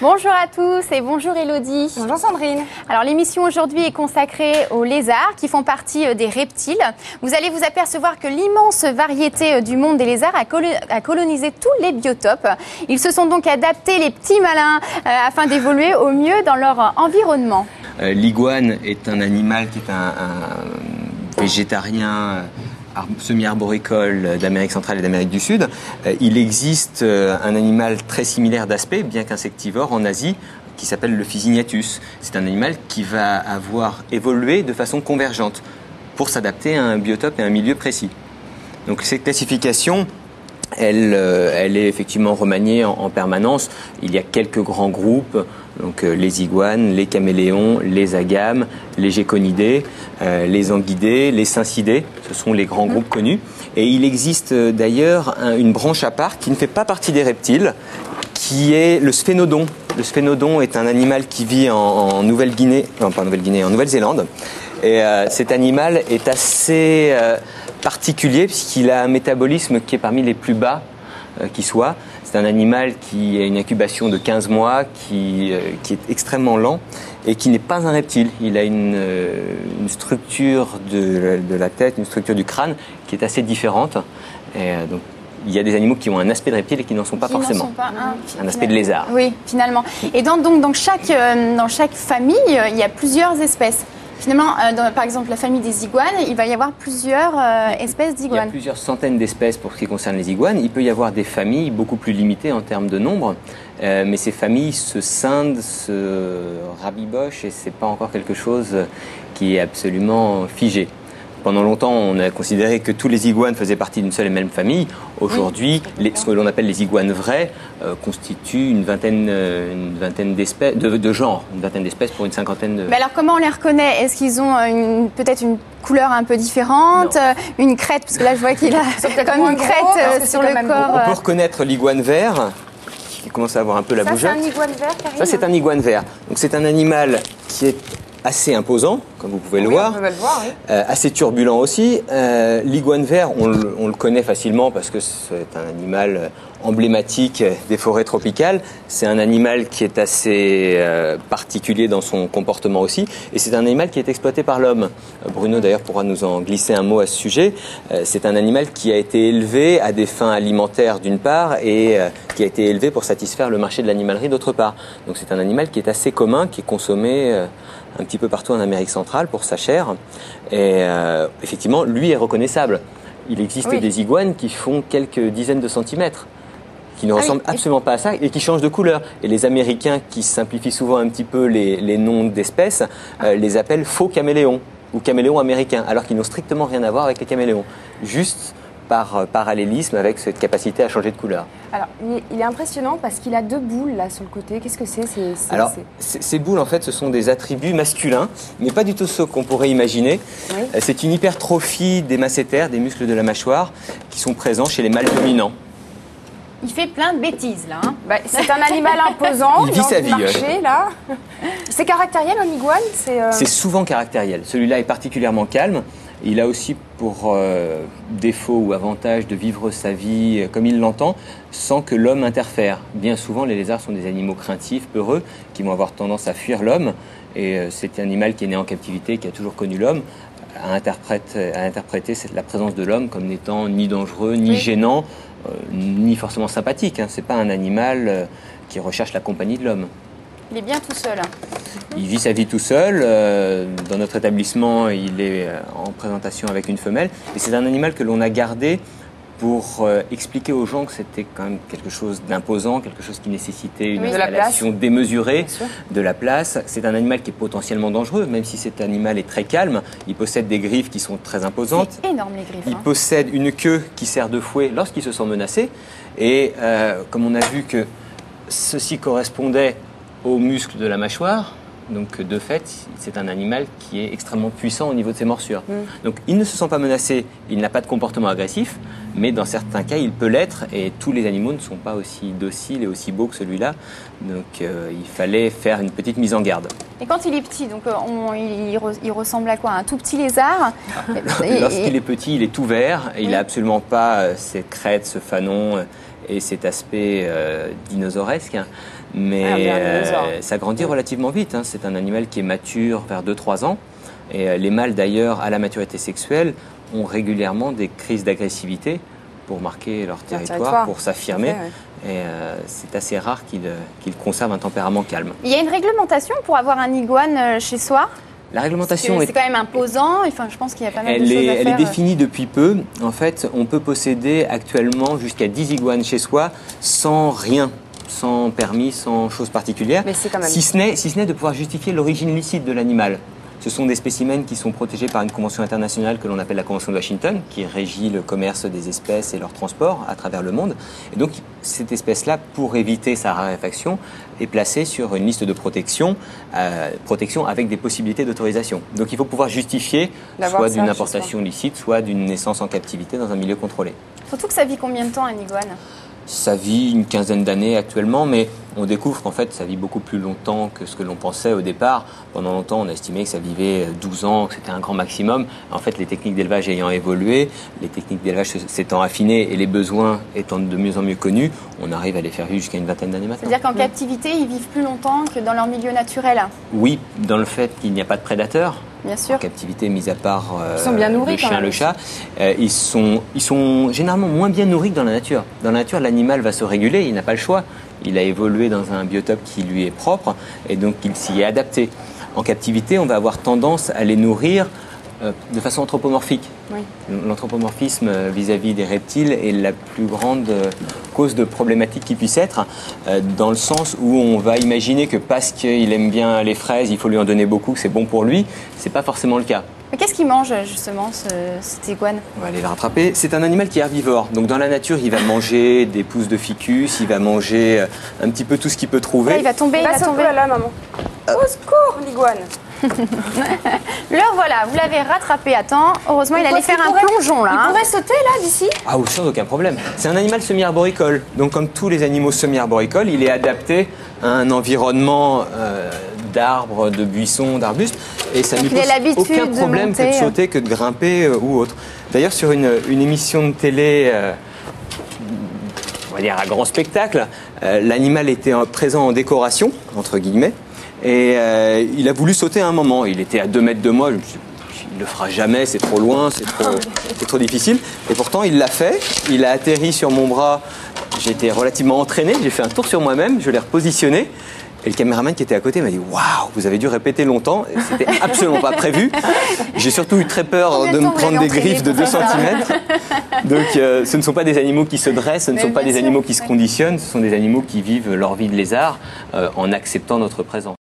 Bonjour à tous et bonjour Elodie. Bonjour Sandrine. Alors l'émission aujourd'hui est consacrée aux lézards qui font partie des reptiles. Vous allez vous apercevoir que l'immense variété du monde des lézards a colonisé tous les biotopes. Ils se sont donc adaptés, les petits malins, afin d'évoluer au mieux dans leur environnement. L'iguane est un animal qui est un végétarien semi-arboricole d'Amérique centrale et d'Amérique du Sud. Il existe un animal très similaire d'aspect, bien qu'insectivore, en Asie, qui s'appelle le Physiniatus. C'est un animal qui va avoir évolué de façon convergente pour s'adapter à un biotope et à un milieu précis. Donc cette classification, elle est effectivement remaniée en permanence. Il y a quelques grands groupes, donc les iguanes, les caméléons, les agames, les géconidés, les anguidés, les syncidés. Ce sont les grands groupes connus. Et il existe d'ailleurs une branche à part qui ne fait pas partie des reptiles, qui est le sphénodon. Le sphénodon est un animal qui vit en Nouvelle-Guinée, non pas en Nouvelle-Guinée, en Nouvelle-Zélande. Et cet animal est assez particulier puisqu'il a un métabolisme qui est parmi les plus bas qui soit. C'est un animal qui a une incubation de 15 mois, qui est extrêmement lent et qui n'est pas un reptile. Il a une structure de la tête, une structure du crâne qui est assez différente. Et donc, il y a des animaux qui ont un aspect de reptile et qui n'en sont pas forcément. Un aspect de lézard. Oui, finalement. Et donc dans chaque famille, il y a plusieurs espèces. Finalement, par exemple, la famille des iguanes, il va y avoir plusieurs espèces d'iguanes. Il y a plusieurs centaines d'espèces pour ce qui concerne les iguanes. Il peut y avoir des familles beaucoup plus limitées en termes de nombre, mais ces familles se scindent, se rabibochent et ce n'est pas encore quelque chose qui est absolument figé. Pendant longtemps, on a considéré que tous les iguanes faisaient partie d'une seule et même famille. Aujourd'hui, ce que l'on appelle les iguanes vrais constituent une vingtaine d'espèces, de genres, une vingtaine d'espèces pour une cinquantaine de... Mais alors, comment on les reconnaît? Est-ce qu'ils ont peut-être une couleur un peu différente, une crête? Parce que là, je vois qu'il a comme une crête sur le corps. On peut reconnaître l'iguane vert, qui commence à avoir un peu la bougeotte. Ça, c'est un iguane vert, Karine? Ça, c'est un iguane vert. Donc, c'est un animal qui est assez imposant, comme vous pouvez le voir, assez turbulent aussi. L'iguane vert, on le connaît facilement parce que c'est un animal emblématique des forêts tropicales. C'est un animal qui est assez particulier dans son comportement aussi. Et c'est un animal qui est exploité par l'homme. Bruno, d'ailleurs, pourra nous en glisser un mot à ce sujet. C'est un animal qui a été élevé à des fins alimentaires d'une part et qui a été élevé pour satisfaire le marché de l'animalerie d'autre part. Donc c'est un animal qui est assez commun, qui est consommé un petit peu partout en Amérique centrale pour sa chair. Et effectivement, lui est reconnaissable. Il existe des iguanes qui font quelques dizaines de centimètres, qui ne ressemblent absolument pas à ça et qui changent de couleur. Et les Américains, qui simplifient souvent un petit peu les noms d'espèces, les appellent faux caméléons ou caméléons américains, alors qu'ils n'ont strictement rien à voir avec les caméléons. Juste par parallélisme avec cette capacité à changer de couleur. Alors, il est impressionnant parce qu'il a deux boules là sur le côté. Qu'est-ce que c'est? Alors, ces boules, en fait, ce sont des attributs masculins, mais pas du tout ceux qu'on pourrait imaginer. Oui. C'est une hypertrophie des masséters, des muscles de la mâchoire, qui sont présents chez les mâles dominants. Il fait plein de bêtises, là. Hein. C'est un animal imposant. Il vit sa vie. Là. C'est caractériel, un iguane? C'est souvent caractériel. Celui-là est particulièrement calme. Il a aussi pour défaut ou avantage de vivre sa vie comme il l'entend, sans que l'homme interfère. Bien souvent, les lézards sont des animaux craintifs, peureux, qui vont avoir tendance à fuir l'homme. Et c'est un animal qui est né en captivité, qui a toujours connu l'homme, à interpréter la présence de l'homme comme n'étant ni dangereux, ni gênant, ni forcément sympathique. Hein. Ce n'est pas un animal qui recherche la compagnie de l'homme. Il est bien tout seul. Il vit sa vie tout seul. Dans notre établissement, il est en présentation avec une femelle. Et c'est un animal que l'on a gardé pour expliquer aux gens que c'était quand même quelque chose d'imposant, quelque chose qui nécessitait une installation démesurée, de la place. C'est un animal qui est potentiellement dangereux, même si cet animal est très calme. Il possède des griffes qui sont très imposantes. C'est énorme, les griffes. Il possède une queue qui sert de fouet lorsqu'il se sent menacé. Et comme on a vu que ceci correspondait aux muscles de la mâchoire, donc de fait, c'est un animal qui est extrêmement puissant au niveau de ses morsures. Donc il ne se sent pas menacé, il n'a pas de comportement agressif, mais dans certains cas, il peut l'être, et tous les animaux ne sont pas aussi dociles et aussi beaux que celui-là. Donc il fallait faire une petite mise en garde. Et quand il est petit, donc il ressemble à quoi? Un tout petit lézard? Lorsqu'il est petit, il est tout vert, et il n'a absolument pas cette crête, ce fanon et cet aspect dinosauresque. Mais ça grandit relativement vite. C'est un animal qui est mature vers 2-3 ans. Et les mâles, d'ailleurs, à la maturité sexuelle, ont régulièrement des crises d'agressivité pour marquer leur territoire, pour s'affirmer. Et c'est assez rare qu'ils conservent un tempérament calme. Il y a une réglementation pour avoir un iguane chez soi? La réglementation c'est quand même imposant. Enfin, je pense qu'il y a pas mal de choses à faire. Elle est définie depuis peu. En fait, on peut posséder actuellement jusqu'à 10 iguanes chez soi sans rien, sans permis, sans chose particulière, mais c'est quand même... si ce n'est de pouvoir justifier l'origine licite de l'animal. Ce sont des spécimens qui sont protégés par une convention internationale que l'on appelle la Convention de Washington, qui régit le commerce des espèces et leur transport à travers le monde. Et donc, cette espèce-là, pour éviter sa raréfaction, est placée sur une liste de protection avec des possibilités d'autorisation. Donc, il faut pouvoir justifier soit d'une importation licite, soit d'une naissance en captivité dans un milieu contrôlé. Surtout que ça vit combien de temps, un iguane? Ça vit une quinzaine d'années actuellement, mais on découvre qu'en fait, ça vit beaucoup plus longtemps que ce que l'on pensait au départ. Pendant longtemps, on a estimé que ça vivait 12 ans, que c'était un grand maximum. En fait, les techniques d'élevage ayant évolué, les techniques d'élevage s'étant affinées et les besoins étant de mieux en mieux connus, on arrive à les faire vivre jusqu'à une vingtaine d'années maintenant. C'est-à-dire qu'en captivité, ils vivent plus longtemps que dans leur milieu naturel? Oui, dans le fait qu'il n'y a pas de prédateurs. Bien sûr. En captivité, mis à part ils sont bien nourris, le chien, le chat, ils sont généralement moins bien nourris que dans la nature. Dans la nature, l'animal va se réguler, il n'a pas le choix. Il a évolué dans un biotope qui lui est propre et donc il s'y est adapté. En captivité, on va avoir tendance à les nourrir de façon anthropomorphique. Oui. L'anthropomorphisme vis-à-vis des reptiles est la plus grande cause de problématique qui puisse être, dans le sens où on va imaginer que parce qu'il aime bien les fraises, il faut lui en donner beaucoup, que c'est bon pour lui. C'est pas forcément le cas. Mais qu'est-ce qu'il mange justement, cet iguane? On va aller le rattraper. C'est un animal qui est herbivore. Donc dans la nature, il va manger des pousses de ficus, il va manger un petit peu tout ce qu'il peut trouver. Là, il va tomber, il va tomber. Là, maman. Au secours, l'iguane. Le voilà, vous l'avez rattrapé à temps. Heureusement, il allait faire un plongeon là. Il pourrait sauter là, d'ici? Ah oui, sans aucun problème. C'est un animal semi-arboricole. Donc comme tous les animaux semi-arboricoles, il est adapté à un environnement d'arbres, de buissons, d'arbustes. Et ça ne lui pose aucun problème que de sauter, que de grimper ou autre. D'ailleurs, sur une émission de télé, on va dire à grand spectacle, l'animal était présent en décoration, entre guillemets. Et il a voulu sauter à un moment. Il était à 2 mètres de moi. Je me suis dit, il ne le fera jamais, c'est trop loin, c'est trop difficile. Et pourtant, il l'a fait. Il a atterri sur mon bras. J'étais relativement entraîné. J'ai fait un tour sur moi-même. Je l'ai repositionné. Et le caméraman qui était à côté m'a dit « Waouh, vous avez dû répéter longtemps. » C'était absolument pas prévu. J'ai surtout eu très peur de me prendre des griffes de 2 cm. Donc ce ne sont pas des animaux qui se dressent, ce ne sont pas des animaux qui se conditionnent, ce sont des animaux qui vivent leur vie de lézard en acceptant notre présence.